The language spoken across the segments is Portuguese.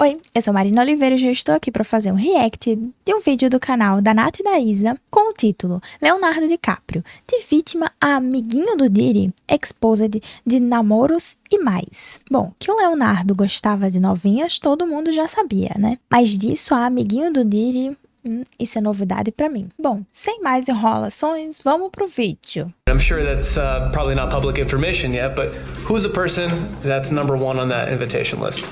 Oi, eu sou Marina Oliveira e já estou aqui para fazer um react de um vídeo do canal da Nath e da Isa com o título Leonardo DiCaprio, de vítima a amiguinho do Diddy, exposed de namoros e mais. Bom, que o Leonardo gostava de novinhas todo mundo já sabia, né? Mas disso a amiguinho do Diddy, isso é novidade para mim. Bom, sem mais enrolações, vamos pro vídeo. I'm sure that's probably not public information yet, but who's the person that's number one on that invitation list?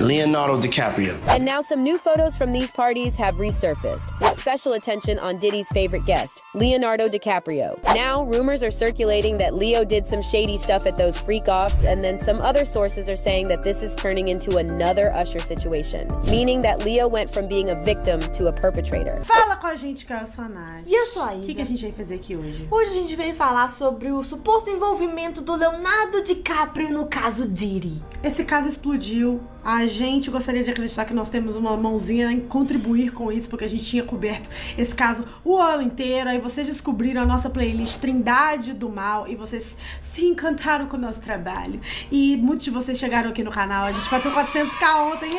Leonardo DiCaprio. And now some new photos from these parties have resurfaced, with special attention on Diddy's favorite guest, Leonardo DiCaprio. Now, rumors are circulating that Leo did some shady stuff at those freak-offs, and then some other sources are saying that this is turning into another Usher situation, meaning that Leo went from being a victim to a perpetrator. Fala com a gente, que eu sou a Nath. E eu sou a Isa. O que a gente veio fazer aqui hoje? Hoje a gente veio falar sobre o suposto envolvimento do Leonardo DiCaprio no caso Diddy. Esse caso explodiu. A gente gostaria de acreditar que nós temos uma mãozinha em contribuir com isso, porque a gente tinha coberto esse caso o ano inteiro. Aí vocês descobriram a nossa playlist Trindade do Mal e vocês se encantaram com o nosso trabalho. E muitos de vocês chegaram aqui no canal. A gente bateu 400k ontem.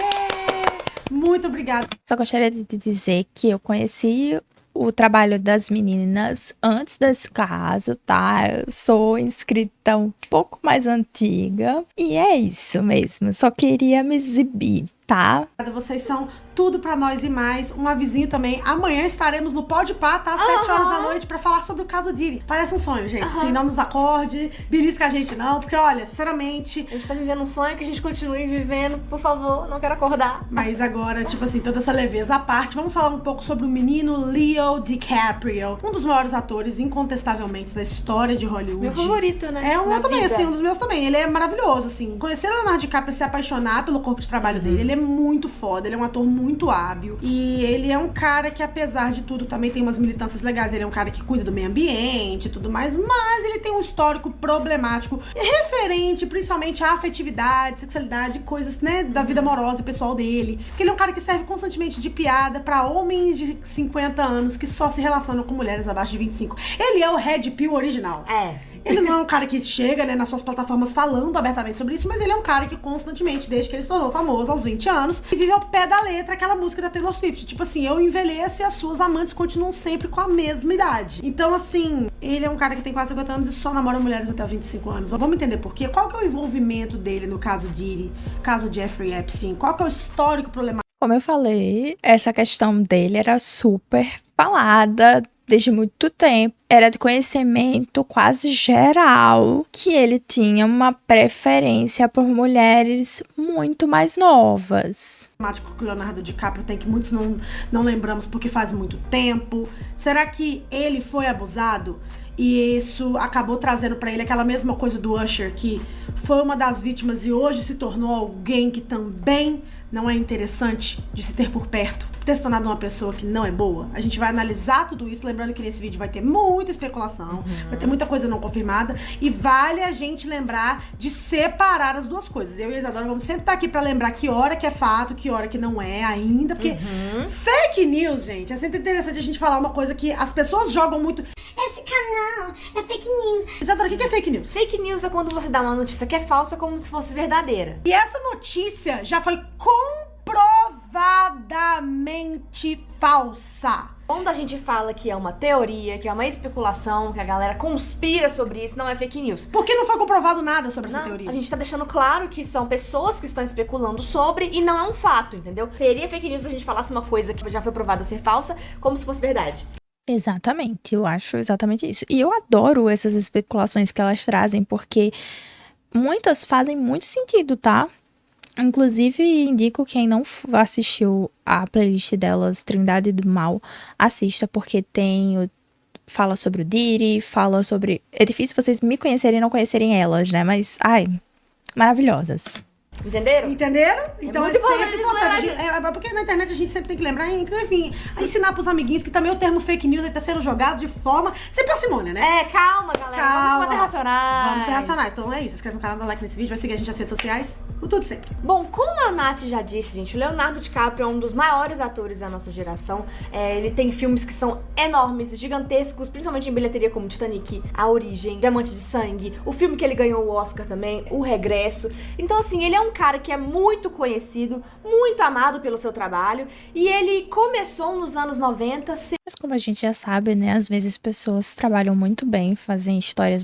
Muito obrigada. Só gostaria de dizer que eu conheci o trabalho das meninas antes desse caso, tá? Eu sou inscrita um pouco mais antiga e é isso mesmo, só queria me exibir, tá? Vocês são tudo pra nós e mais. Um avisinho também, amanhã estaremos no Podpah, tá? Às 7 horas da noite pra falar sobre o caso Diddy. Parece um sonho, gente. Sim, não nos acorde, belisca a gente não, porque olha, sinceramente... A gente tá vivendo um sonho, que a gente continue vivendo, por favor, não quero acordar. Mas agora, tipo assim, toda essa leveza à parte, vamos falar um pouco sobre o menino Leo DiCaprio, um dos maiores atores, incontestavelmente, da história de Hollywood. Meu favorito, né? É um meu também, assim, um dos meus também. Ele é maravilhoso, assim. Conhecer o Leonardo DiCaprio e se apaixonar pelo corpo de trabalho dele, ele é muito foda, ele é um ator muito hábil. E ele é um cara que, apesar de tudo, também tem umas militâncias legais. Ele é um cara que cuida do meio ambiente e tudo mais, mas ele tem um histórico problemático referente, principalmente à afetividade, sexualidade, coisas, né, da vida amorosa e pessoal dele. Porque ele é um cara que serve constantemente de piada pra homens de 50 anos que só se relacionam com mulheres abaixo de 25. Ele é o Red Pill original. Ele não é um cara que chega, né, nas suas plataformas falando abertamente sobre isso, mas ele é um cara que constantemente, desde que ele se tornou famoso aos 20 anos, e vive ao pé da letra aquela música da Taylor Swift. Tipo assim, eu envelheço e as suas amantes continuam sempre com a mesma idade. Então, assim, ele é um cara que tem quase 50 anos e só namora mulheres até 25 anos. Vamos entender por quê? Qual que é o envolvimento dele no caso Diddy, caso Jeffrey Epstein? Qual que é o histórico problemático? Como eu falei, essa questão dele era super falada desde muito tempo. Era de conhecimento quase geral que ele tinha uma preferência por mulheres muito mais novas. Que o Leonardo DiCaprio tem, que muitos não lembramos porque faz muito tempo. Será que ele foi abusado? E isso acabou trazendo pra ele aquela mesma coisa do Usher, que foi uma das vítimas e hoje se tornou alguém que também não é interessante de se ter por perto, ter se tornado uma pessoa que não é boa. A gente vai analisar tudo isso, lembrando que nesse vídeo vai ter muita especulação, vai ter muita coisa não confirmada, e vale a gente lembrar de separar as duas coisas. Eu e a Isadora vamos sempre estar aqui pra lembrar que hora que é fato, que hora que não é ainda, porque fake news, gente, é sempre interessante a gente falar uma coisa que as pessoas jogam muito. Esse canal é fake news. Isadora, o que é fake news? Fake news é quando você dá uma notícia que é falsa como se fosse verdadeira. E essa notícia já foi comprovadamente falsa. Quando a gente fala que é uma teoria, que é uma especulação, que a galera conspira sobre isso, não é fake news. Porque não foi comprovado nada sobre essa teoria. A gente tá deixando claro que são pessoas que estão especulando sobre e não é um fato, entendeu? Seria fake news se a gente falasse uma coisa que já foi provada ser falsa, como se fosse verdade. Exatamente, eu acho exatamente isso. E eu adoro essas especulações que elas trazem, porque muitas fazem muito sentido, tá? Inclusive, indico quem não assistiu a playlist delas, Trindade do Mal, assista, porque fala sobre o Diddy, fala sobre... É difícil vocês me conhecerem e não conhecerem elas, né? Mas, ai, maravilhosas. Entenderam? Então muito importante lembrar disso. Porque na internet a gente sempre tem que lembrar, enfim, ensinar pros amiguinhos que também o termo fake news está sendo jogado de forma sem parcimônia, né? Calma, galera. Vamos se manter racionais. Vamos ser racionais. Então é isso. Inscreve no canal, dá like nesse vídeo, vai seguir a gente nas redes sociais. O tudo sempre. Bom, como a Nath já disse, gente, o Leonardo DiCaprio é um dos maiores atores da nossa geração. Ele tem filmes que são enormes, gigantescos, principalmente em bilheteria, como Titanic, A Origem, Diamante de Sangue, o filme que ele ganhou o Oscar também, O Regresso. Então, assim, ele é um um cara que é muito conhecido, muito amado pelo seu trabalho, e ele começou nos anos 90 Mas como a gente já sabe, né, às vezes pessoas trabalham muito bem, fazem histórias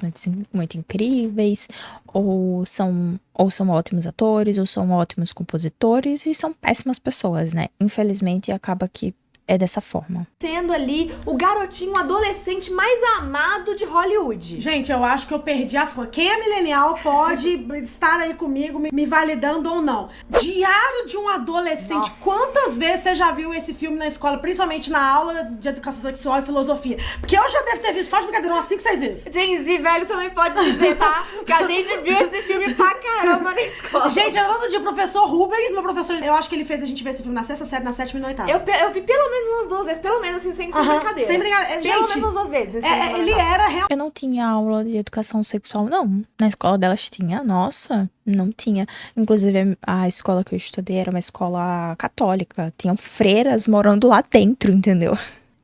muito incríveis, ou são ótimos atores, ou são ótimos compositores, e são péssimas pessoas, né? Infelizmente, acaba que é dessa forma. sendo ali o garotinho adolescente mais amado de Hollywood. Gente, eu acho que eu perdi as coisas. Quem é milenial pode estar aí comigo, me validando ou não. Diário de um Adolescente. Nossa. Quantas vezes você já viu esse filme na escola, principalmente na aula de educação sexual e filosofia? Porque eu já devo ter visto, faz brincadeira, umas 5, 6 vezes. Gen Z, velho, também pode dizer, tá? Que a gente viu esse filme pra caramba na escola. Gente, era todo dia o professor Rubens, meu professor, eu acho que ele fez a gente ver esse filme na sexta série, na sétima e na oitava. Eu vi pelo menos umas 2 vezes, pelo menos assim, sem brincadeira. Sem brincadeira. Pelo Gente, menos 2 vezes. ele era realmente. Eu não tinha aula de educação sexual, não. Na escola delas tinha, nossa, não tinha. Inclusive, a escola que eu estudei era uma escola católica. Tinham freiras morando lá dentro, entendeu?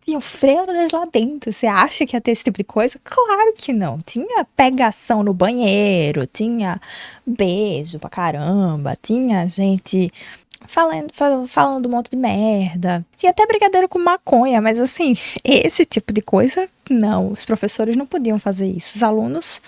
Tinham freiras lá dentro. Você acha que ia ter esse tipo de coisa? Claro que não. Tinha pegação no banheiro, tinha beijo pra caramba, tinha gente falando um monte de merda. Tinha até brigadeiro com maconha, mas assim, esse tipo de coisa, não. Os professores não podiam fazer isso. Os alunos,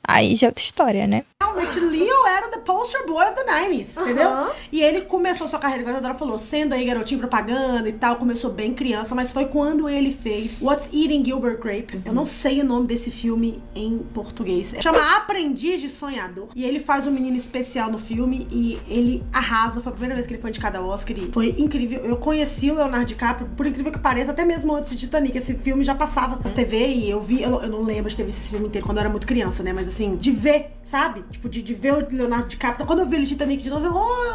aí já é outra história, né? Realmente, Leo era the poster boy of the 90s, entendeu? E ele começou sua carreira, igual a Dora falou, sendo aí garotinho propaganda e tal, começou bem criança, mas foi quando ele fez What's Eating Gilbert Grape. Eu não sei o nome desse filme em português. Chama Aprendiz de Sonhador. E ele faz um menino especial no filme e ele arrasa. Foi a primeira vez que ele foi indicado ao Oscar e foi incrível. Eu conheci o Leonardo DiCaprio, por incrível que pareça, até mesmo antes de Titanic. Esse filme já passava na TV e eu vi, eu não lembro de ter visto esse filme inteiro quando eu era muito criança, né? Mas assim, de ver, sabe? Tipo, de ver o Leonardo DiCaprio. Quando eu vi ele de Titanic de novo,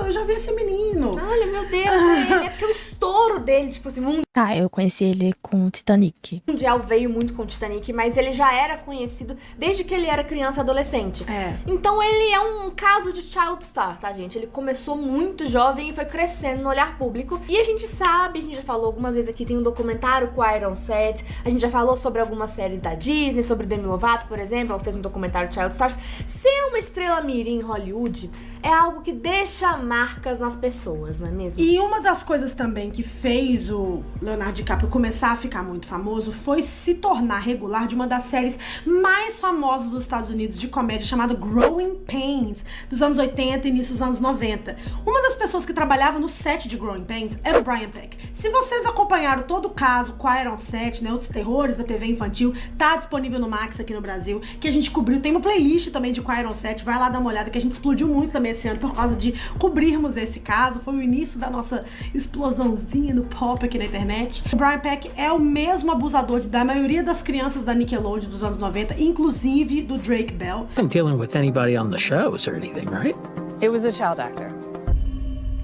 eu já vi esse menino. Olha, meu Deus, ele é porque o estouro dele, tipo assim, Tá, eu conheci ele com o Titanic. mundial veio muito com o Titanic, mas ele já era conhecido desde que ele era criança e adolescente. É. Então ele é um caso de child star, tá, gente? Ele começou muito jovem e foi crescendo no olhar público. E a gente sabe, a gente já falou algumas vezes aqui, tem um documentário com a Iron Set, a gente já falou sobre algumas séries da Disney, sobre Demi Lovato, por exemplo, ela fez um documentário de child stars. Ser uma estrela mirim em Hollywood é algo que deixa marcas nas pessoas, não é mesmo? E uma das coisas também que fez o Leonardo DiCaprio começar a ficar muito famoso foi se tornar regular de uma das séries mais famosas dos Estados Unidos de comédia, chamada Growing Pains, dos anos 80 e início dos anos 90. Uma das pessoas que trabalhava no set de Growing Pains era o Brian Peck. Se vocês acompanharam todo o caso com a Iron Set, né, os terrores da TV infantil, tá disponível no Max aqui no Brasil, que a gente cobriu. Tem uma playlist também de Iron Set, vai lá dar uma olhada, que a gente explodiu muito também esse ano por causa de cobrirmos esse caso. Foi o início da nossa explosãozinha no pop aqui na internet. O Brian Peck é o mesmo abusador da maioria das crianças da Nickelodeon dos anos 90, inclusive do Drake Bell. Wasn't dealing with anybody on the shows or anything, right? It was a child actor.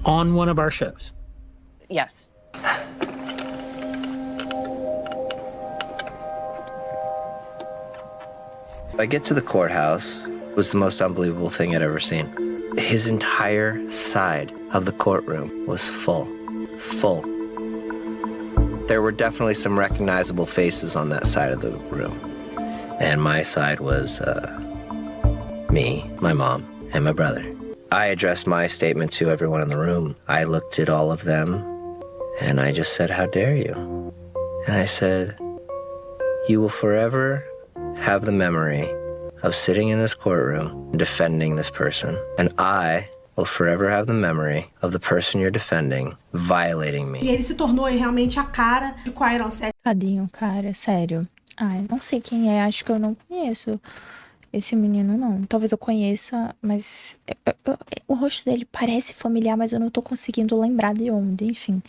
On one of our shows. Yes. I get to the courthouse. It was the most unbelievable thing I'd ever seen. His entire side of the courtroom was full. Full. There were definitely some recognizable faces on that side of the room. And my side was me, my mom, and my brother. I addressed my statement to everyone in the room. I looked at all of them, and I just said, "How dare you?" And I said, "You will forever have the memory of sitting in this courtroom defending this person. And I will forever have the memory of the person you're defending violating me." E ele se tornou realmente a cara de Iron Set. Tadinho, cara, sério. Ai, não sei quem é, acho que eu não conheço esse menino, não. Talvez eu conheça, mas o rosto dele parece familiar, mas eu não tô conseguindo lembrar de onde, enfim.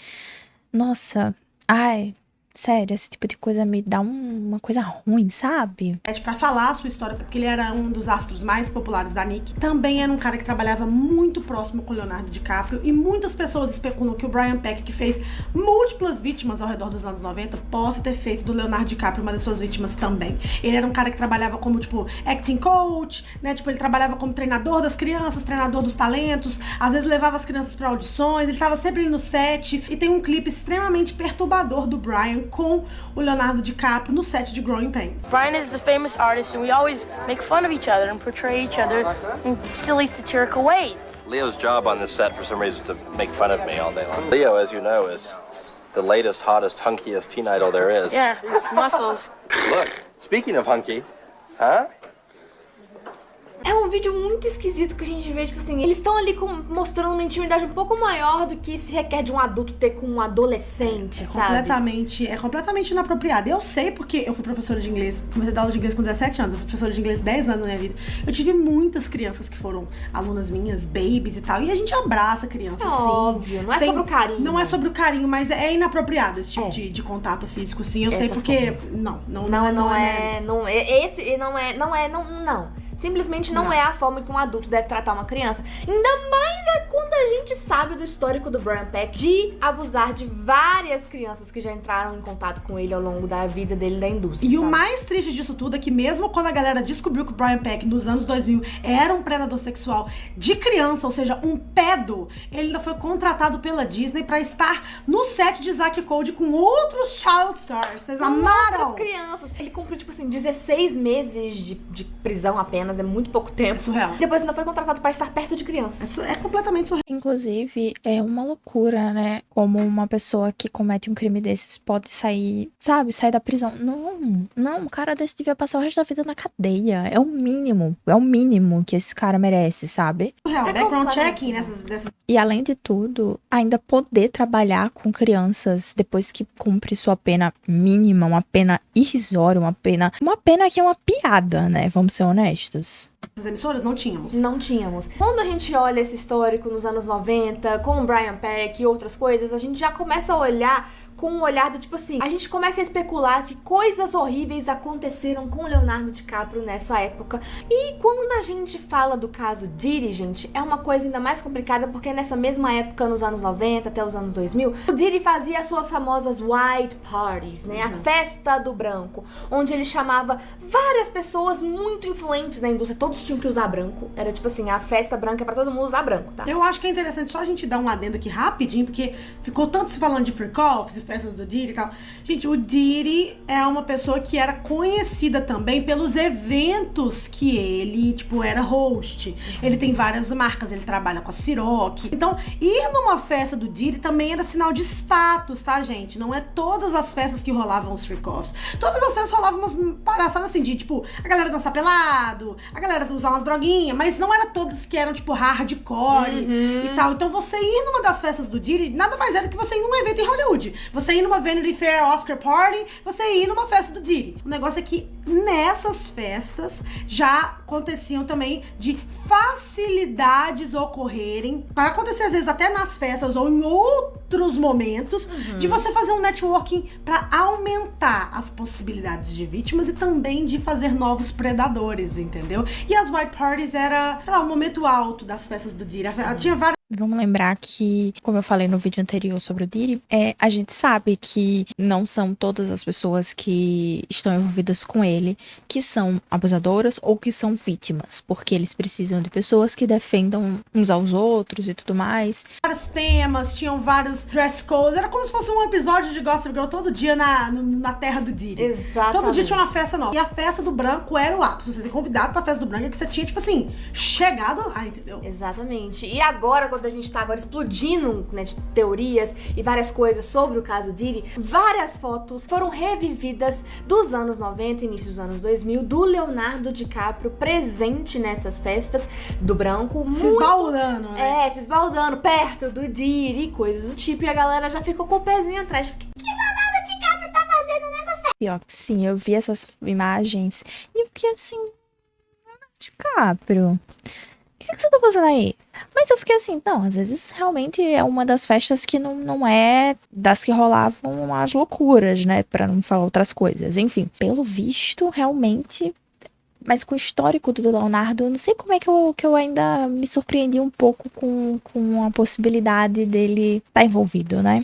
Nossa, ai, sério, esse tipo de coisa me dá uma coisa ruim, sabe? Pra falar a sua história, porque ele era um dos astros mais populares da Nick. Também era um cara que trabalhava muito próximo com o Leonardo DiCaprio, e muitas pessoas especulam que o Brian Peck, que fez múltiplas vítimas ao redor dos anos 90, possa ter feito do Leonardo DiCaprio uma das suas vítimas também. Ele era um cara que trabalhava como, tipo, acting coach, né? Tipo, ele trabalhava como treinador das crianças, treinador dos talentos, às vezes levava as crianças pra audições, ele tava sempre ali no set, e tem um clipe extremamente perturbador do Brian com o Leonardo DiCaprio no set de Growing Pains. Brian is the famous artist, and we always make fun of each other and portray each other in silly, satirical ways. Leo's job on this set, for some reason, is to make fun of me all day long. Leo, as you know, is the latest, hottest, hunkiest teen idol there is. Yeah, his muscles. Look, speaking of hunky, huh? É um vídeo muito esquisito que a gente vê, tipo assim, eles estão ali mostrando uma intimidade um pouco maior do que se requer de um adulto ter com um adolescente, sabe? É completamente inapropriado. Eu sei porque eu fui professora de inglês, comecei a dar aula de inglês com 17 anos, eu fui professora de inglês 10 anos na minha vida. Eu tive muitas crianças que foram alunas minhas, babies e tal, e a gente abraça a criança, sim. Óbvio, não é sobre o carinho. Não é sobre o carinho, mas é inapropriado esse tipo de contato físico, sim. Eu sei porque... Não. Simplesmente não é a forma que um adulto deve tratar uma criança. Ainda mais quando a gente sabe do histórico do Brian Peck de abusar de várias crianças que já entraram em contato com ele ao longo da vida dele da indústria. E o mais triste disso tudo é que mesmo quando a galera descobriu que o Brian Peck nos anos 2000 era um predador sexual de criança, ou seja, um pedo, ele ainda foi contratado pela Disney pra estar no set de Zack e Cody com outros child stars. Vocês amaram? Outras crianças. Ele cumpriu, tipo assim, 16 meses de prisão apenas. É muito pouco tempo. É surreal. Depois ainda foi contratado para estar perto de crianças. É completamente surreal. Inclusive, é uma loucura, né? Como uma pessoa que comete um crime desses pode sair, sabe? Sair da prisão. Não, um cara desse devia passar o resto da vida na cadeia. É o mínimo que esse cara merece, sabe? Surreal. É Background checking dessas... E além de tudo, ainda poder trabalhar com crianças depois que cumpre sua pena mínima, uma pena irrisória, uma pena que é uma piada, né? Vamos ser honestos. Essas emissoras não tínhamos. Não tínhamos. Quando a gente olha esse histórico nos anos 90, com o Brian Peck e outras coisas, a gente já começa a olhar com um olhar do tipo assim, a gente começa a especular que coisas horríveis aconteceram com o Leonardo DiCaprio nessa época. E quando a gente fala do caso Diddy, gente, é uma coisa ainda mais complicada porque nessa mesma época, nos anos 90 até os anos 2000, o Diddy fazia as suas famosas white parties, né? A festa do branco, onde ele chamava várias pessoas muito influentes na indústria, todos tinham que usar branco. Era tipo assim, a festa branca é pra todo mundo usar branco, tá? Eu acho que é interessante só a gente dar um adendo aqui rapidinho, porque ficou tanto se falando de freak-offs e festas do Diddy e tal. Gente, o Diddy é uma pessoa que era conhecida também pelos eventos que ele, tipo, era host. Ele tem várias marcas, ele trabalha com a Ciroc. Então, ir numa festa do Diddy também era sinal de status, tá, gente? Não é todas as festas que rolavam os freak-offs. Todas as festas rolavam umas palhaçadas assim, de, tipo, a galera dançar pelado, a galera usar umas droguinhas, mas não era todas que eram, tipo, hardcore e tal. Então, você ir numa das festas do Diddy nada mais era do que você ir num evento em Hollywood. Você ir numa Vanity Fair Oscar Party, você ir numa festa do Diddy. O negócio é que nessas festas já aconteciam também de facilidades ocorrerem, para acontecer às vezes até nas festas ou em outros momentos, de você fazer um networking para aumentar as possibilidades de vítimas e também de fazer novos predadores, entendeu? E as white parties era, sei lá, o momento alto das festas do Diddy. Tinha várias... Vamos lembrar que, como eu falei no vídeo anterior sobre o Diddy, a gente sabe que não são todas as pessoas que estão envolvidas com ele que são abusadoras ou que são vítimas, porque eles precisam de pessoas que defendam uns aos outros e tudo mais. Vários temas, tinham vários dress codes, era como se fosse um episódio de Gossip Girl todo dia na terra do Diddy. Exatamente. Todo dia tinha uma festa nova. E a festa do branco era o ápice. Você ser convidado pra festa do branco é que você tinha, tipo assim, chegado lá, entendeu? Exatamente. E agora, quando a gente tá agora explodindo, né, de teorias e várias coisas sobre o caso Diddy, várias fotos foram revividas dos anos 90, início dos anos 2000, do Leonardo DiCaprio presente nessas festas do branco. Se esbaldando, né? Se esbaldando perto do Diddy e coisas do tipo. E a galera já ficou com o pezinho atrás. Porque, o que Leonardo DiCaprio tá fazendo nessas festas? Pior que sim, eu vi essas imagens e eu fiquei assim, Leonardo DiCaprio, o que você tá fazendo aí? Mas eu fiquei assim, não, às vezes realmente é uma das festas que não é das que rolavam as loucuras, né? Pra não falar outras coisas. Enfim, pelo visto, realmente... Mas com o histórico do Leonardo, eu não sei como é que eu ainda me surpreendi um pouco com a possibilidade dele estar envolvido, né?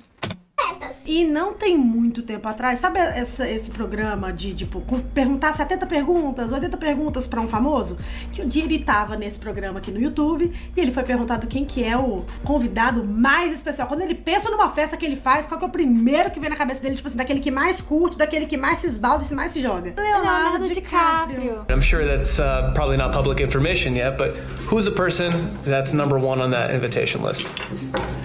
Festas. E não tem muito tempo atrás, sabe esse programa de, tipo, perguntar 70 perguntas, 80 perguntas pra um famoso? Que um dia ele tava nesse programa aqui no YouTube e ele foi perguntado quem que é o convidado mais especial. Quando ele pensa numa festa que ele faz, qual que é o primeiro que vem na cabeça dele? Tipo assim, daquele que mais curte, daquele que mais se esbalda e mais se joga. Leonardo DiCaprio. I'm sure that's probably not public information yet, but who's the person that's number one on that invitation list?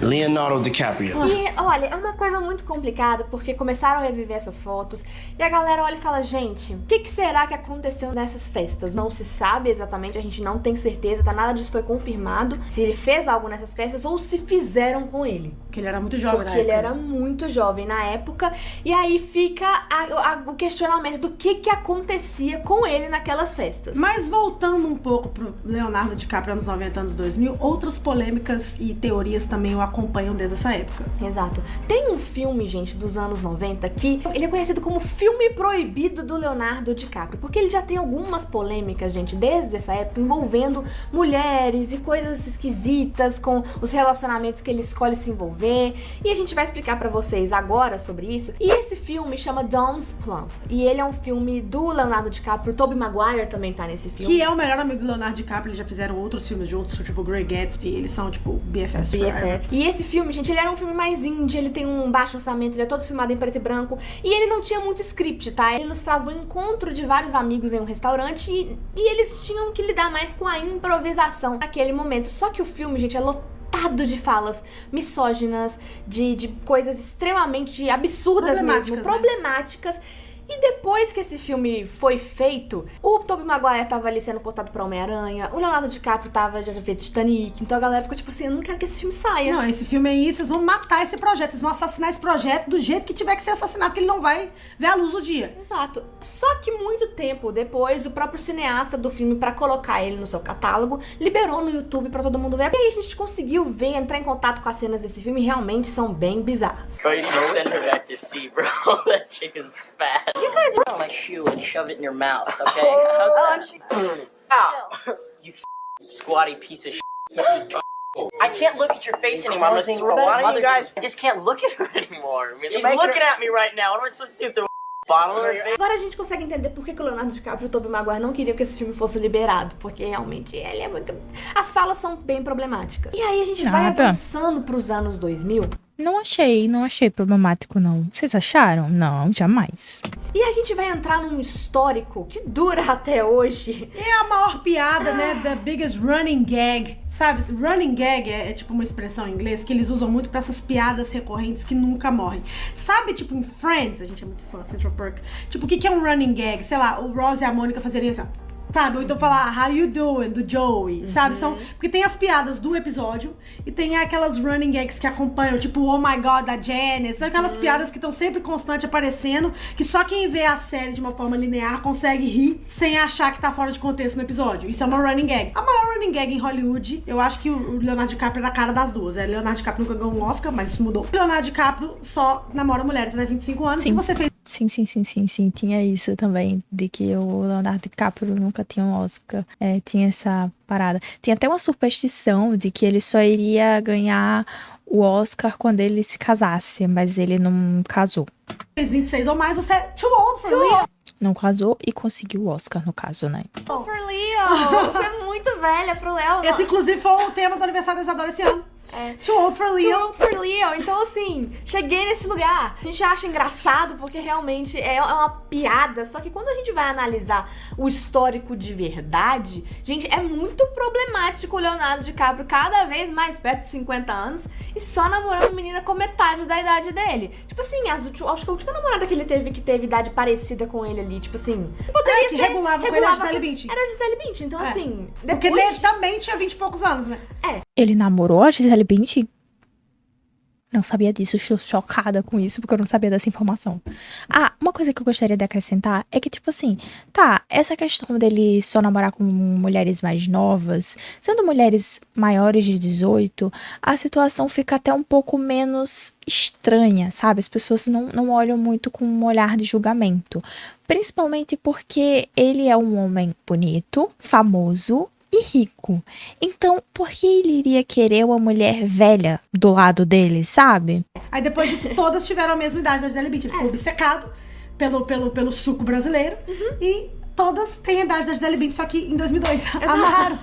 Leonardo DiCaprio. E, olha, é uma coisa muito complicada, porque começaram a reviver essas fotos e a galera olha e fala, gente, o que será que aconteceu nessas festas? Não se sabe exatamente, a gente não tem certeza, tá? Nada disso foi confirmado, se ele fez algo nessas festas ou se fizeram com ele. Porque ele era muito jovem na época. Porque ele era muito jovem na época, e aí fica o questionamento do que acontecia com ele naquelas festas. Mas voltando um pouco pro Leonardo DiCaprio anos 90, anos 2000, outras polêmicas e teorias também o acompanham desde essa época. Exato. Tem um filme, gente, dos anos 90 que ele é conhecido como filme proibido do Leonardo DiCaprio, porque ele já tem algumas polêmicas, gente, desde essa época, envolvendo mulheres e coisas esquisitas com os relacionamentos que ele escolhe se envolver, e a gente vai explicar pra vocês agora sobre isso. E esse filme chama Dom's Plump, e ele é um filme do Leonardo DiCaprio, o Tobey Maguire também tá nesse filme. Que é o melhor amigo do Leonardo DiCaprio, eles já fizeram outros filmes juntos, tipo Great Gatsby, eles são tipo BFFs. E esse filme, gente, ele era um filme mais indie, ele tem um baixo orçamento, ele é todo filmado em preto e branco, e ele não tinha muito script, tá? Ele ilustrava o encontro de vários amigos em um restaurante e eles tinham que lidar mais com a improvisação naquele momento. Só que o filme, gente, é lotado de falas misóginas, de coisas extremamente absurdas mesmo, problemáticas. E depois que esse filme foi feito, o Tobey Maguire tava ali sendo cotado pra Homem-Aranha, o Leonardo DiCaprio já tinha feito Titanic, então a galera ficou tipo assim, eu não quero que esse filme saia. Não, esse filme aí, vocês vão matar esse projeto, vocês vão assassinar esse projeto do jeito que tiver que ser assassinado, que ele não vai ver a luz do dia. Exato. Só que muito tempo depois, o próprio cineasta do filme, pra colocar ele no seu catálogo, liberou no YouTube pra todo mundo ver. E aí a gente conseguiu ver, entrar em contato com as cenas desse filme, e realmente são bem bizarras. Bro, you need to send her back to sea, bro. That chick is fat. You guys are my shoe and shove it in your mouth, okay? How's that? Ow! You squatty piece of shit. I can't look at your face anymore. I'm listening to a lot of you guys. I just can't look at her anymore. I mean, she's looking at me right now. What am I supposed to do? Throw a bottle in her face? Agora a gente consegue entender por que o Leonardo DiCaprio e o Tobey Maguire não queriam que esse filme fosse liberado, porque realmente ele é muito... As falas são bem problemáticas. E aí a gente vai avançando pros anos 2000. Não achei problemático, não. Vocês acharam? Não, jamais. E a gente vai entrar num histórico que dura até hoje. É a maior piada, né? The biggest running gag. Sabe, running gag é tipo uma expressão em inglês que eles usam muito pra essas piadas recorrentes que nunca morrem. Sabe, tipo, em Friends, a gente é muito fã, Central Park. Tipo, o que é um running gag? Sei lá, o Ross e a Mônica fazeriam assim, sabe? Ou então falar how you doing, do Joey, sabe? Porque tem as piadas do episódio e tem aquelas running gags que acompanham, tipo, oh my god, da Janice. São aquelas piadas que estão sempre constante aparecendo, que só quem vê a série de uma forma linear consegue rir sem achar que tá fora de contexto no episódio. Isso é uma running gag. A maior running gag em Hollywood, eu acho que o Leonardo DiCaprio é da cara das duas. Leonardo DiCaprio nunca ganhou um Oscar, mas isso mudou. O Leonardo DiCaprio só namora mulheres até 25 anos. Sim. Se você fez... Sim, tinha isso também, de que o Leonardo DiCaprio nunca tinha um Oscar, tinha essa parada. Tinha até uma superstição de que ele só iria ganhar o Oscar quando ele se casasse, mas ele não casou. Fez 26 ou mais, você é too old for Leo. Não casou e conseguiu o Oscar, no caso, né? Oh, for Leo! Você é muito velha pro Léo. Esse, inclusive, foi o tema do aniversário da Isadora esse ano. Too old for Leo. Too old for Leo. Então, assim, cheguei nesse lugar. A gente acha engraçado porque realmente é uma piada. Só que quando a gente vai analisar o histórico de verdade, gente, é muito problemático o Leonardo DiCaprio cada vez mais perto de 50 anos e só namorando menina com metade da idade dele. Tipo assim, acho que a última namorada que ele teve idade parecida com ele ali, tipo assim, poderia ser... regulava com ele a Gisele Bündchen. Era a Gisele Bündchen. Então, assim... Porque ele também tinha 20 e poucos anos, né? Ele namorou a Gisele Bündchen? Não sabia disso, estou chocada com isso, porque eu não sabia dessa informação. Uma coisa que eu gostaria de acrescentar é que, tipo assim, essa questão dele só namorar com mulheres mais novas, sendo mulheres maiores de 18, a situação fica até um pouco menos estranha, sabe? As pessoas não olham muito com um olhar de julgamento. Principalmente porque ele é um homem bonito, famoso, e rico. Então, por que ele iria querer uma mulher velha do lado dele, sabe? Aí depois disso, todas tiveram a mesma idade da Gisele Bündchen. Ele ficou obcecado pelo suco brasileiro. E todas têm a idade da Gisele Bündchen, só que em 2002. Amaram.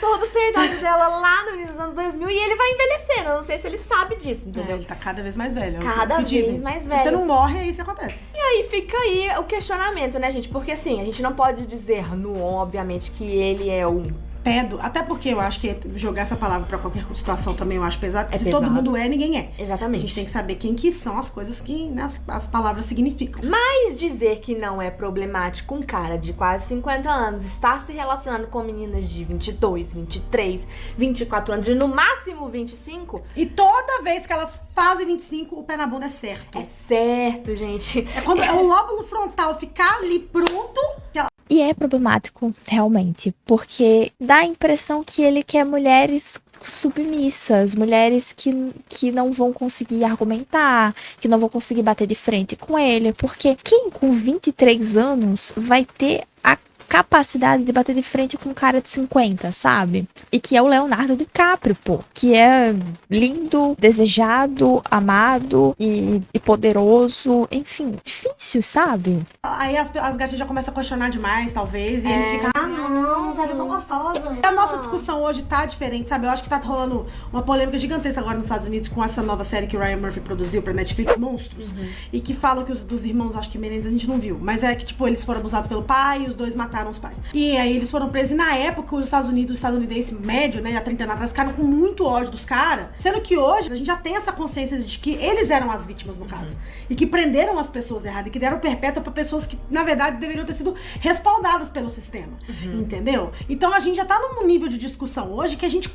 Todos têm a idade dela lá no início dos anos 2000 e ele vai envelhecendo. Eu não sei se ele sabe disso, entendeu? Ele tá cada vez mais velho. Cada vez mais velho. Se você não morre, aí isso acontece. E aí fica aí o questionamento, né, gente? Porque assim, a gente não pode dizer no obviamente, que ele é um Pedo, até porque eu acho que jogar essa palavra pra qualquer situação também eu acho pesado. Se pesado. todo mundo é, ninguém é. Exatamente. A gente tem que saber quem que são as coisas que, né, as palavras significam. Mas dizer que não é problemático um cara de quase 50 anos estar se relacionando com meninas de 22, 23, 24 anos, de no máximo 25. E toda vez que elas fazem 25, o pé na bunda é certo. É certo, gente. É quando o lóbulo frontal ficar ali pronto, que ela... E é problemático, realmente, porque dá a impressão que ele quer mulheres submissas, mulheres que não vão conseguir argumentar, que não vão conseguir bater de frente com ele, porque quem com 23 anos vai ter a capacidade de bater de frente com um cara de 50, sabe? E que é o Leonardo DiCaprio, pô. Que é lindo, desejado, amado e poderoso. Enfim, difícil, sabe? Aí as gatinhas já começam a questionar demais, talvez. E ele fica, não, sabe, tão gostosa. A nossa discussão hoje tá diferente, sabe? Eu acho que tá rolando uma polêmica gigantesca agora nos Estados Unidos com essa nova série que o Ryan Murphy produziu pra Netflix, Monstros. E que falam que os dos irmãos, acho que Menendez a gente não viu. Mas é que, tipo, eles foram abusados pelo pai e os dois mataram os pais. E aí eles foram presos. E na época, os estadunidense médio, né, há 30 anos atrás, ficaram com muito ódio dos caras. Sendo que hoje, a gente já tem essa consciência de que eles eram as vítimas, no caso. E que prenderam as pessoas erradas. E que deram perpétua pra pessoas que, na verdade, deveriam ter sido respaldadas pelo sistema. Entendeu? Então a gente já tá num nível de discussão hoje que a gente,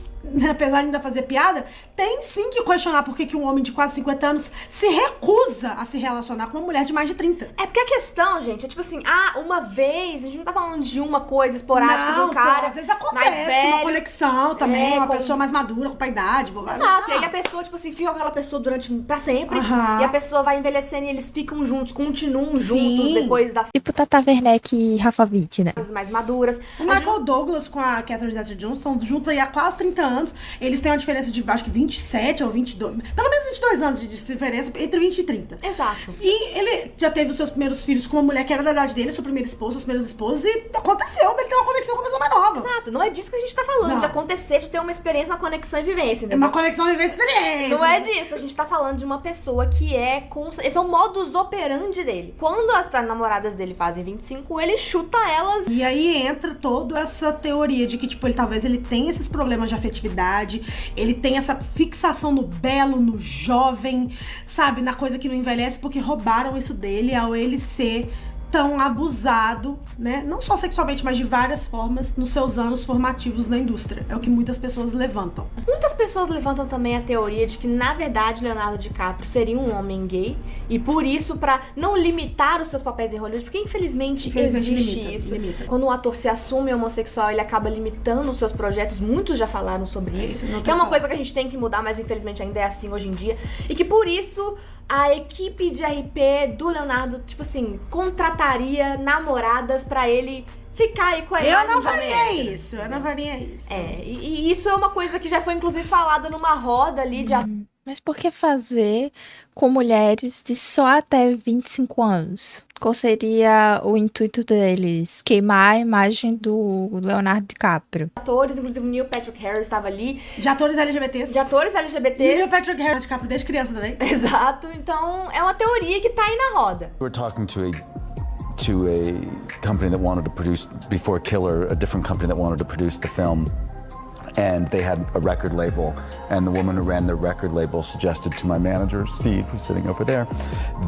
apesar de ainda fazer piada, tem sim que questionar por que um homem de quase 50 anos se recusa a se relacionar com uma mulher de mais de 30. É porque a questão, gente, é tipo assim, uma vez, a gente não tá falando de uma coisa esporádica de um cara. Pô, às vezes acontece mais velho, uma conexão também, uma pessoa mais madura, com a idade. Exato, e aí a pessoa, tipo assim, fica com aquela pessoa pra sempre, e a pessoa vai envelhecendo e eles ficam juntos, continuam juntos depois da... Tipo Tata Werneck e Rafa Witt, né? Mais maduras. O Michael Douglas com a Catherine Zeta-Jones estão juntos aí há quase 30 anos. Eles têm uma diferença de, acho que 27 ou 22, pelo menos 22 anos de diferença entre 20 e 30. Exato. E ele já teve os seus primeiros filhos com uma mulher que era da idade dele, sua primeira esposa, seus primeiros esposos, e aconteceu dele ter uma conexão com uma pessoa mais nova. Exato, não é disso que a gente tá falando, Não. de acontecer, de ter uma experiência, uma conexão e vivência, entendeu? Uma conexão, vivência e experiência. Não é disso, a gente tá falando de uma pessoa que esse é o modus operandi dele. Quando as namoradas dele fazem 25, ele chuta elas. E aí entra toda essa teoria de que, tipo, talvez ele tenha esses problemas de afetividade, ele tem essa fixação no belo, no jovem, sabe, na coisa que não envelhece, porque roubaram isso dele ao ele ser tão abusado, né? Não só sexualmente, mas de várias formas nos seus anos formativos na indústria. É o que muitas pessoas levantam. Muitas pessoas levantam também a teoria de que, na verdade, Leonardo DiCaprio seria um homem gay e por isso, pra não limitar os seus papéis em Hollywood, porque infelizmente existe isso. Limita. Quando um ator se assume homossexual, ele acaba limitando os seus projetos. Muitos já falaram sobre isso. Que é uma coisa que a gente tem que mudar, mas infelizmente ainda é assim hoje em dia. E que por isso a equipe de RP do Leonardo, tipo assim, contrataria namoradas pra ele ficar aí com a Eu não faria isso. E isso é uma coisa que já foi inclusive falada numa roda ali de Mas por que fazer com mulheres de só até 25 anos? Qual seria o intuito deles? Queimar a imagem do Leonardo DiCaprio. atores, inclusive o Neil Patrick Harris estava ali. De atores LGBTs. De atores E o LGBTs. Neil Patrick Harris, DiCaprio desde criança também. Exato. Então, é uma teoria que tá aí na roda. We're talking to a company that wanted to produce, before Killer, a different company that wanted to produce the film. And they had a record label, and the woman who ran the record label suggested to my manager, Steve, who's sitting over there,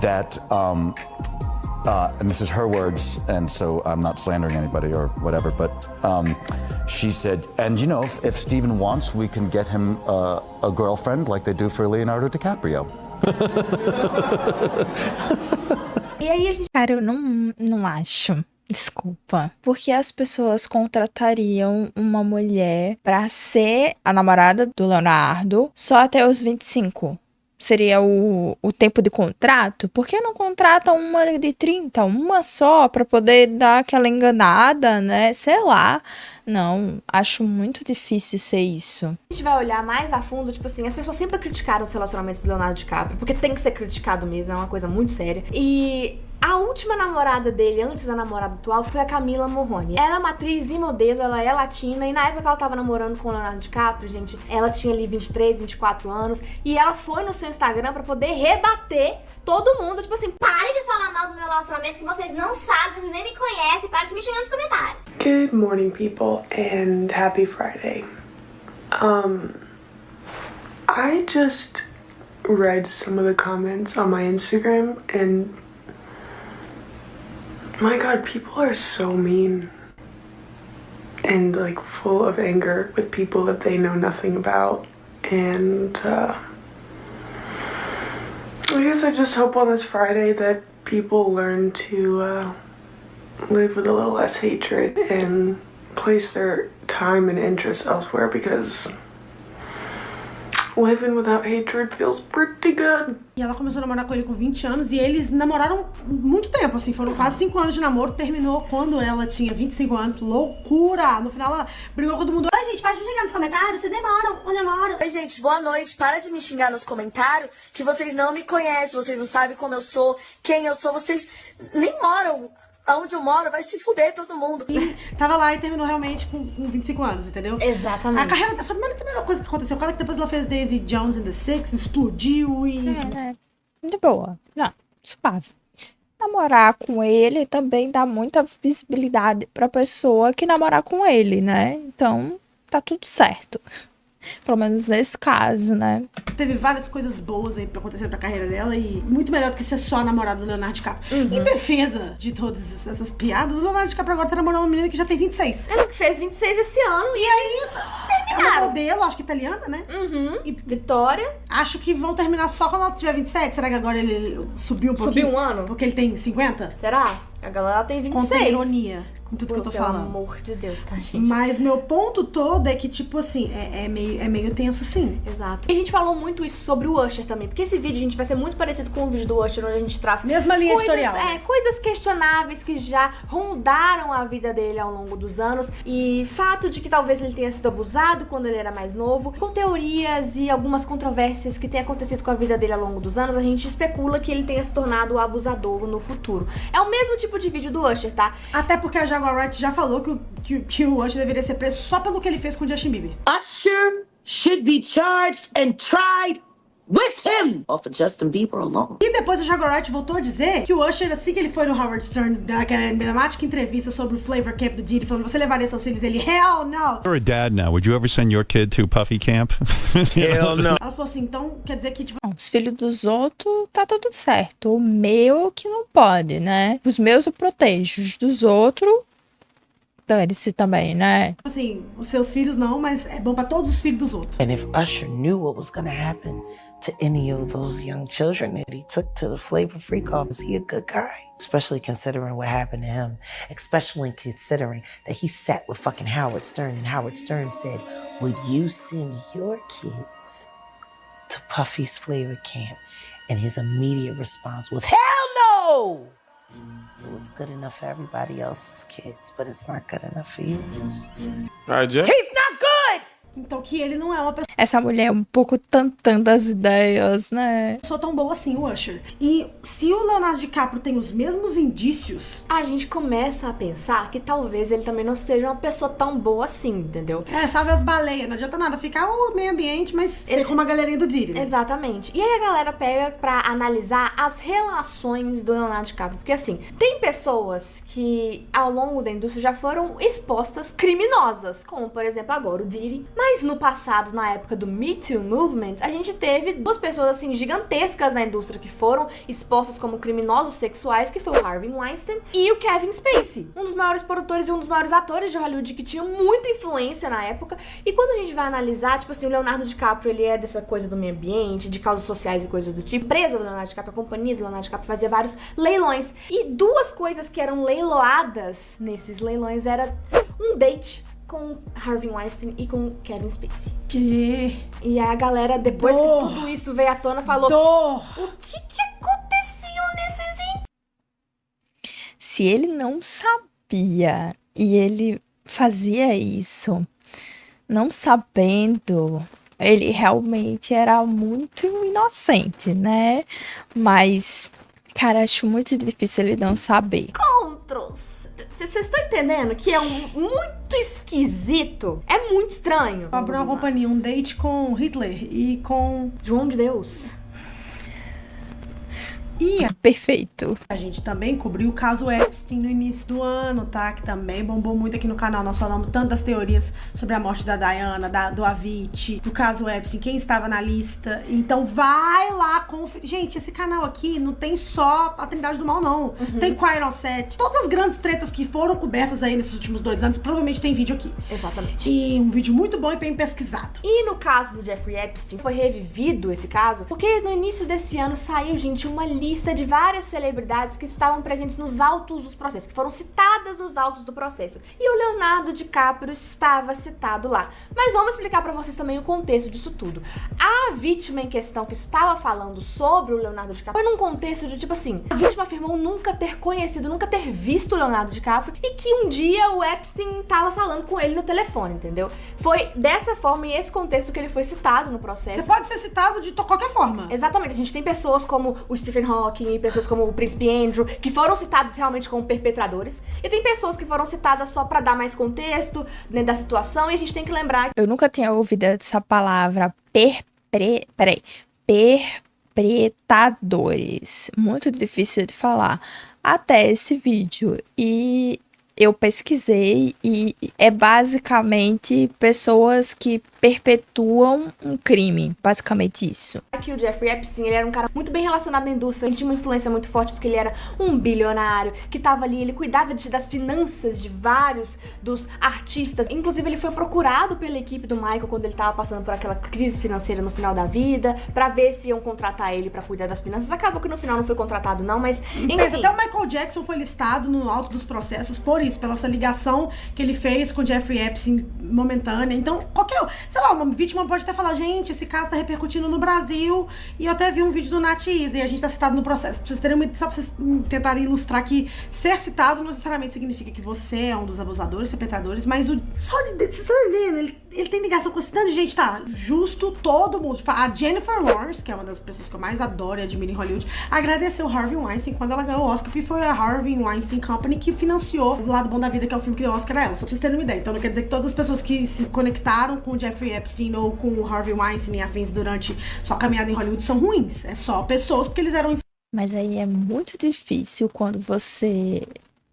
that, and this is her words, and so I'm not slandering anybody or whatever, but she said, and you know, if Steven wants, we can get him a girlfriend like they do for Leonardo DiCaprio. E aí a gente... Cara, eu não acho. Desculpa. Porque as pessoas contratariam uma mulher pra ser a namorada do Leonardo só até os 25. seria o tempo de contrato? Por que não contratam uma de 30, uma só, pra poder dar aquela enganada, né? Sei lá. Não, acho muito difícil ser isso. A gente vai olhar mais a fundo, tipo assim, as pessoas sempre criticaram os relacionamentos do Leonardo DiCaprio, porque tem que ser criticado mesmo, é uma coisa muito séria. E a última namorada dele, antes da namorada atual, foi a Camila Morrone. Ela é uma atriz e modelo, ela é latina, e na época que ela tava namorando com o Leonardo DiCaprio, gente, ela tinha ali 23, 24 anos, e ela foi no seu Instagram pra poder rebater todo mundo, tipo assim, Pare de falar mal do meu relacionamento que vocês não sabem, vocês nem me conhecem, para de me xingar nos comentários. Good morning, people, and happy Friday. I just read some of the comments on my Instagram, and my God, people are so mean and like full of anger with people that they know nothing about. And I guess I just hope on this Friday that people learn to live with a little less hatred and place their time and interest elsewhere, because living without hatred feels pretty good. E ela começou a namorar com ele com 20 anos e eles namoraram muito tempo, assim, foram quase 5 anos de namoro, terminou quando ela tinha 25 anos, loucura! No final ela brigou com todo mundo. Oi, gente, para de me xingar nos comentários, vocês nem namoram. Oi, gente, boa noite, para de me xingar nos comentários, que vocês não me conhecem, vocês não sabem como eu sou, quem eu sou, vocês nem moram onde eu moro, vai se fuder todo mundo. E tava lá e terminou realmente com 25 anos, entendeu? Exatamente. A carreira da Fatima, a primeira coisa que aconteceu, cara, que depois ela fez Daisy Jones and the Six, explodiu e... De boa. Não, suave. Namorar com ele também dá muita visibilidade pra pessoa que namorar com ele, né? Então, tá tudo certo. Pelo menos nesse caso, né? Teve várias coisas boas aí pra acontecer pra carreira dela e muito melhor do que ser só namorado do Leonardo DiCaprio. Em defesa de todas essas piadas, o Leonardo DiCaprio agora tá namorando uma menina que já tem 26. Ela que fez 26 esse ano e aí terminaram. É uma modelo, acho que italiana, né? E Vitória. Acho que vão terminar só quando ela tiver 27. Será que agora ele subiu um pouquinho? Subiu um ano? Porque ele tem 50? Será? A galera tem 26. Conta ironia com tudo que eu tô falando. Pelo amor de Deus, tá, gente? Mas meu ponto todo é que, tipo assim, é meio tenso, sim. Exato. E a gente falou muito isso sobre o Usher também, porque esse vídeo, gente, vai ser muito parecido com o vídeo do Usher, onde a gente traz... Mesma linha editorial. Coisas questionáveis que já rondaram a vida dele ao longo dos anos, e fato de que talvez ele tenha sido abusado quando ele era mais novo, com teorias e algumas controvérsias que têm acontecido com a vida dele ao longo dos anos, a gente especula que ele tenha se tornado o abusador no futuro. É o mesmo tipo de vídeo do Usher, tá? Até porque a Jaguar Wright já falou que o Usher deveria ser preso só pelo que ele fez com o Justin Bieber. Usher should be charged and tried with him off of Justin Bieber alone. E depois a Jaguar Wright voltou a dizer que o Usher, assim que ele foi no Howard Stern, daquela emblemática entrevista sobre o Flavor Camp do Diddy, falando, você levaria seus filhos? Ele, hell no! You're a dad now. Would you ever send your kid to Puffy Camp? Hell no. Ela falou assim, então quer dizer que, tipo... Os filhos dos outros, tá tudo certo. O meu que não pode, né? Os meus eu protejo. Os dos outros, dane-se também, né? Assim, os seus filhos não, mas é bom pra todos os filhos dos outros. And if Usher knew what was gonna happen to any of those young children that he took to the Flavor Freak-Off, is he a good guy? Especially considering what happened to him. Especially considering that he sat with fucking Howard Stern, and Howard Stern said, would you send your kids to Puffy's Flavor Camp? And his immediate response was, hell no! So it's good enough for everybody else's kids, but it's not good enough for yours. He's not good! Então que ele não é uma pessoa... Essa mulher é um pouco tantã das ideias, né? Sou tão boa assim, o Usher. E se o Leonardo DiCaprio tem os mesmos indícios... A gente começa a pensar que talvez ele também não seja uma pessoa tão boa assim, entendeu? Salve as baleias. Não adianta nada ficar o meio ambiente, mas ser como a galerinha do Diddy. Né? Exatamente. E aí a galera pega pra analisar as relações do Leonardo DiCaprio. Porque assim, tem pessoas que ao longo da indústria já foram expostas criminosas. Como, por exemplo, agora o Diddy. Mas no passado, na época do Me Too Movement, a gente teve duas pessoas assim gigantescas na indústria que foram expostas como criminosos sexuais, que foi o Harvey Weinstein e o Kevin Spacey, um dos maiores produtores e um dos maiores atores de Hollywood que tinha muita influência na época. E quando a gente vai analisar, tipo assim, o Leonardo DiCaprio, ele é dessa coisa do meio ambiente, de causas sociais e coisas do tipo. A empresa do Leonardo DiCaprio, a companhia do Leonardo DiCaprio fazia vários leilões. E duas coisas que eram leiloadas nesses leilões era um date com Harvey Weinstein e com Kevin Spacey. Que? E aí a galera, depois que tudo isso veio à tona, falou... O que aconteceu nesses... Se ele não sabia e ele fazia isso, não sabendo, ele realmente era muito inocente, né? Mas, cara, acho muito difícil ele não saber. Contras. Vocês estão entendendo que é muito esquisito? É muito estranho. Abriu uma companhia, um date com Hitler e com João de Deus. E perfeito. A gente também cobriu o caso Epstein no início do ano, tá? Que também bombou muito aqui no canal. Nós falamos tanto das teorias sobre a morte da Diana, do Avicii, do caso Epstein, quem estava na lista. Então vai lá conferir. Gente, esse canal aqui não tem só a Trindade do Mal, não. Tem Quiet on Set. Todas as grandes tretas que foram cobertas aí nesses últimos 2 anos, provavelmente tem vídeo aqui. Exatamente. E um vídeo muito bom e bem pesquisado. E no caso do Jeffrey Epstein, foi revivido esse caso, porque no início desse ano saiu, gente, uma lista de várias celebridades que estavam presentes nos autos dos processos, que foram citadas nos autos do processo. E o Leonardo DiCaprio estava citado lá. Mas vamos explicar pra vocês também o contexto disso tudo. A vítima em questão que estava falando sobre o Leonardo DiCaprio foi num contexto de tipo assim, a vítima afirmou nunca ter conhecido, nunca ter visto o Leonardo DiCaprio e que um dia o Epstein estava falando com ele no telefone, entendeu? Foi dessa forma e esse contexto que ele foi citado no processo. Você pode ser citado de qualquer forma. Exatamente. A gente tem pessoas como o Stephen Hawking, pessoas como o Príncipe Andrew, que foram citados realmente como perpetradores, e tem pessoas que foram citadas só pra dar mais contexto, né, da situação, e a gente tem que lembrar... Eu nunca tinha ouvido essa palavra perpetradores. Muito difícil de falar. Até esse vídeo. E eu pesquisei e é basicamente pessoas que perpetuam um crime, basicamente isso. Aqui o Jeffrey Epstein, ele era um cara muito bem relacionado à indústria, ele tinha uma influência muito forte porque ele era um bilionário que tava ali, ele cuidava das finanças de vários dos artistas, inclusive ele foi procurado pela equipe do Michael quando ele tava passando por aquela crise financeira no final da vida, pra ver se iam contratar ele pra cuidar das finanças. Acabou que no final não foi contratado não, mas enfim. Até o Michael Jackson foi listado no alto dos processos por isso, pela essa ligação que ele fez com o Jeffrey Epstein momentânea. Então, sei lá, uma vítima pode até falar, gente, esse caso tá repercutindo no Brasil, e eu até vi um vídeo do Nat Easy, e a gente tá citado no processo. Pra vocês terem só pra vocês tentarem ilustrar que ser citado não necessariamente significa que você é um dos abusadores, perpetradores, mas vocês estão entendendo? Ele tem ligação com esse tanto de gente, tá? Justo todo mundo. Tipo, a Jennifer Lawrence, que é uma das pessoas que eu mais adoro e admiro em Hollywood, agradeceu o Harvey Weinstein quando ela ganhou o Oscar, porque foi a Harvey Weinstein Company que financiou O Lado Bom da Vida, que é o filme que deu o Oscar a ela. Só pra vocês terem uma ideia. Então não quer dizer que todas as pessoas que se conectaram com o Jeffrey Epstein ou com o Harvey Weinstein e afins durante sua caminhada em Hollywood são ruins. É só pessoas porque eles eram... Mas aí é muito difícil quando você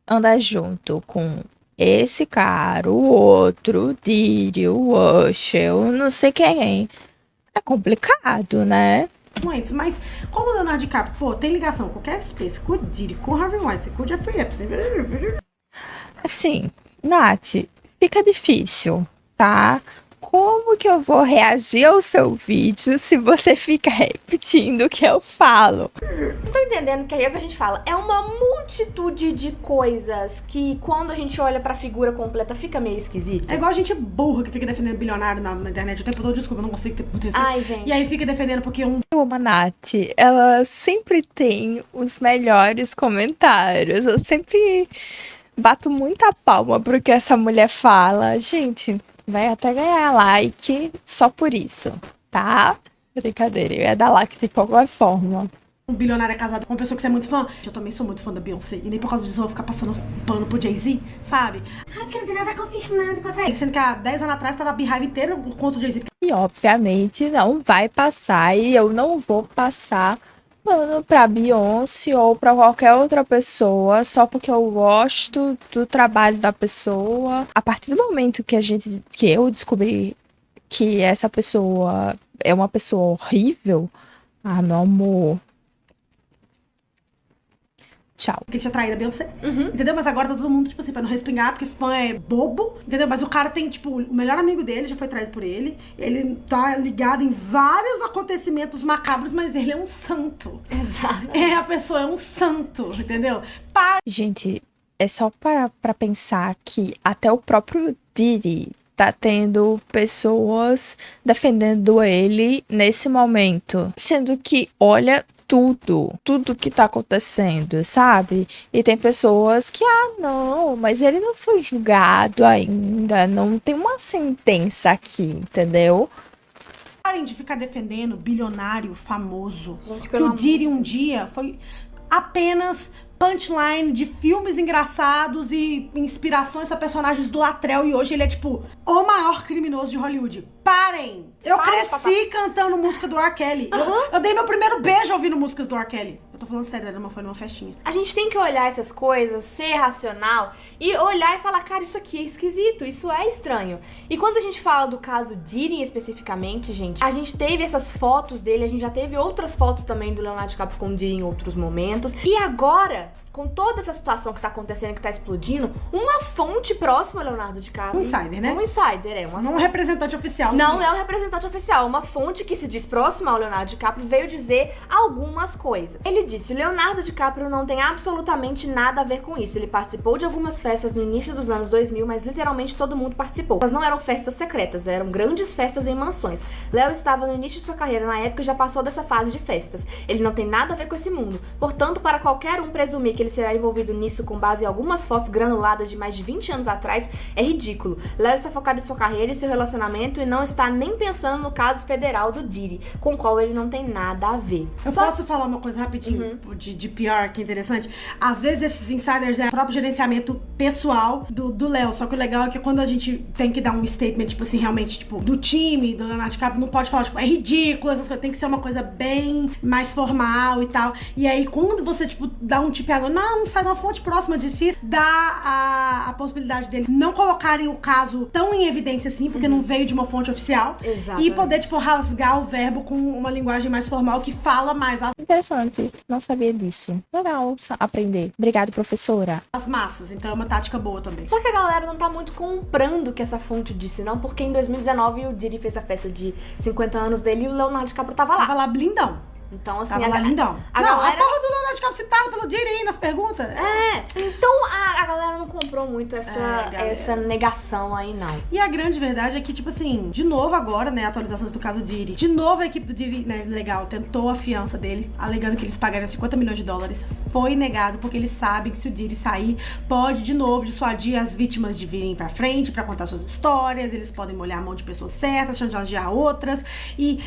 anda junto com esse cara, o outro, o Diddy, o Usher, o não sei quem. É complicado, né? Mas como o Leonardo DiCaprio, pô, tem ligação com o Kevin Spacey, com o Diddy, com o Harvey Weinstein, com o Jeffrey Epstein. Assim, Nath, fica difícil, tá? Como que eu vou reagir ao seu vídeo se você fica repetindo o que eu falo? Vocês estão entendendo que aí é o que a gente fala? É uma multitude de coisas que quando a gente olha pra figura completa fica meio esquisito. É igual a gente burra que fica defendendo bilionário na internet o tempo todo. Desculpa, eu não consigo ter muito respeito. Ai, gente. E aí fica defendendo porque A Nath, ela sempre tem os melhores comentários. Eu sempre bato muita palma pro que essa mulher fala. Gente, vai até ganhar like só por isso, tá? Brincadeira, eu ia dar like de qualquer forma. Um bilionário é casado com uma pessoa que você é muito fã. Eu também sou muito fã da Beyoncé. E nem por causa disso eu vou ficar passando pano pro Jay-Z, sabe? Ah, porque ele tá confirmando contra ele. Sendo que há 10 anos atrás tava a Beehive inteira contra o Jay-Z. E obviamente não vai passar, e eu não vou passar pano pra Beyoncé ou pra qualquer outra pessoa só porque eu gosto do trabalho da pessoa. A partir do momento que eu descobri que essa pessoa é uma pessoa horrível, meu amor, tchau. Que ele tinha traído a Beyoncé, entendeu? Mas agora tá todo mundo, tipo assim, pra não respingar, porque fã é bobo, entendeu? Mas o cara tem, tipo, o melhor amigo dele já foi traído por ele. Ele tá ligado em vários acontecimentos macabros, mas ele é um santo. Exato. A pessoa é um santo, entendeu? Gente, é só pra pensar que até o próprio Diddy tá tendo pessoas defendendo ele nesse momento, sendo que olha tudo que tá acontecendo, sabe? E tem pessoas que, não, mas ele não foi julgado ainda, não tem uma sentença aqui, entendeu? Parem de ficar defendendo bilionário famoso. Gente, que o Diddy um dia foi apenas punchline de filmes engraçados e inspirações para personagens do Latrell, e hoje ele é tipo o maior criminoso de Hollywood. Parem! Eu cresci cantando música do R. Kelly. Eu dei meu primeiro beijo ouvindo músicas do R. Kelly. Eu tô falando sério, foi numa festinha. A gente tem que olhar essas coisas, ser racional e olhar e falar, cara, isso aqui é esquisito, isso é estranho. E quando a gente fala do caso Diddy especificamente, gente, a gente teve essas fotos dele, a gente já teve outras fotos também do Leonardo DiCaprio com Diddy em outros momentos. E agora, com toda essa situação que tá acontecendo, que tá explodindo, uma fonte próxima ao Leonardo DiCaprio... Um insider, né? Um insider, Não um representante oficial. Não é um representante oficial. Uma fonte que se diz próxima ao Leonardo DiCaprio veio dizer algumas coisas. Ele disse, Leonardo DiCaprio não tem absolutamente nada a ver com isso. Ele participou de algumas festas no início dos anos 2000, mas literalmente todo mundo participou. Elas não eram festas secretas, eram grandes festas em mansões. Léo estava no início de sua carreira na época e já passou dessa fase de festas. Ele não tem nada a ver com esse mundo. Portanto, para qualquer um presumir que ele será envolvido nisso com base em algumas fotos granuladas de mais de 20 anos atrás, é ridículo. Léo está focado em sua carreira e seu relacionamento e não está nem pensando no caso federal do Diddy, com o qual ele não tem nada a ver. Eu posso falar uma coisa rapidinho de PR que é interessante? Às vezes esses insiders é o próprio gerenciamento pessoal do Léo, só que o legal é que quando a gente tem que dar um statement, tipo assim, realmente, tipo, do time, do Leonardo DiCaprio, não pode falar, tipo, é ridículo, essas coisas, tem que ser uma coisa bem mais formal e tal. E aí, quando você, tipo, dá um tipeador, não sai de uma fonte próxima de si, dá a possibilidade dele não colocarem o caso tão em evidência assim, porque não veio de uma fonte oficial. Exato. E poder, tipo, rasgar o verbo com uma linguagem mais formal que fala mais Interessante, não sabia disso. Legal aprender. Obrigado, professora. as massas, então é uma tática boa também. Só que a galera não tá muito comprando o que essa fonte disse, não, porque em 2019 o Diddy fez a festa de 50 anos dele e o Leonardo DiCaprio tava lá. Tava lá blindão. Então, assim, Tava lá lindão. a não, galera... a porra do Leonardo DiCaprio citado pelo Diddy aí nas perguntas. Então a galera não comprou muito essa negação aí, não. E a grande verdade é que, tipo assim, de novo agora, né, atualizações do caso Diddy. De novo a equipe do Diddy, né, legal, tentou a fiança dele, alegando que eles pagariam $50 milhões. Foi negado, porque eles sabem que se o Diddy sair, pode, de novo, dissuadir as vítimas de virem pra frente, pra contar suas histórias, eles podem molhar a mão de pessoas certas, chantagear outras, e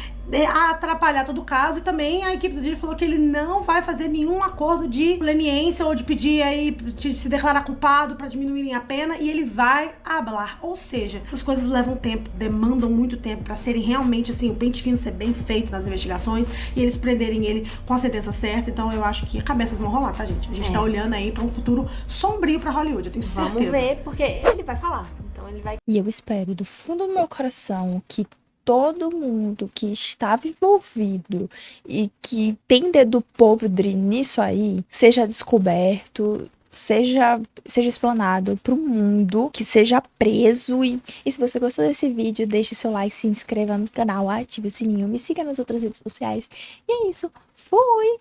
atrapalhar todo o caso. E também a equipe do Diddy falou que ele não vai fazer nenhum acordo de leniência ou de pedir aí, de se declarar culpado pra diminuírem a pena, e ele vai hablar. Ou seja, essas coisas levam tempo, demandam muito tempo pra serem realmente, assim, o pente fino ser bem feito nas investigações e eles prenderem ele com a sentença certa. Então eu acho que cabeças vão rolar, tá, gente? A gente tá olhando aí pra um futuro sombrio pra Hollywood, eu tenho certeza. Vamos ver, porque ele vai falar. Então ele vai... E eu espero do fundo do meu coração que todo mundo que estava envolvido e que tem dedo podre nisso aí seja descoberto, seja explanado pro mundo, que seja preso. E se você gostou desse vídeo, deixe seu like, se inscreva no canal, ative o sininho, me siga nas outras redes sociais. E é isso. Fui!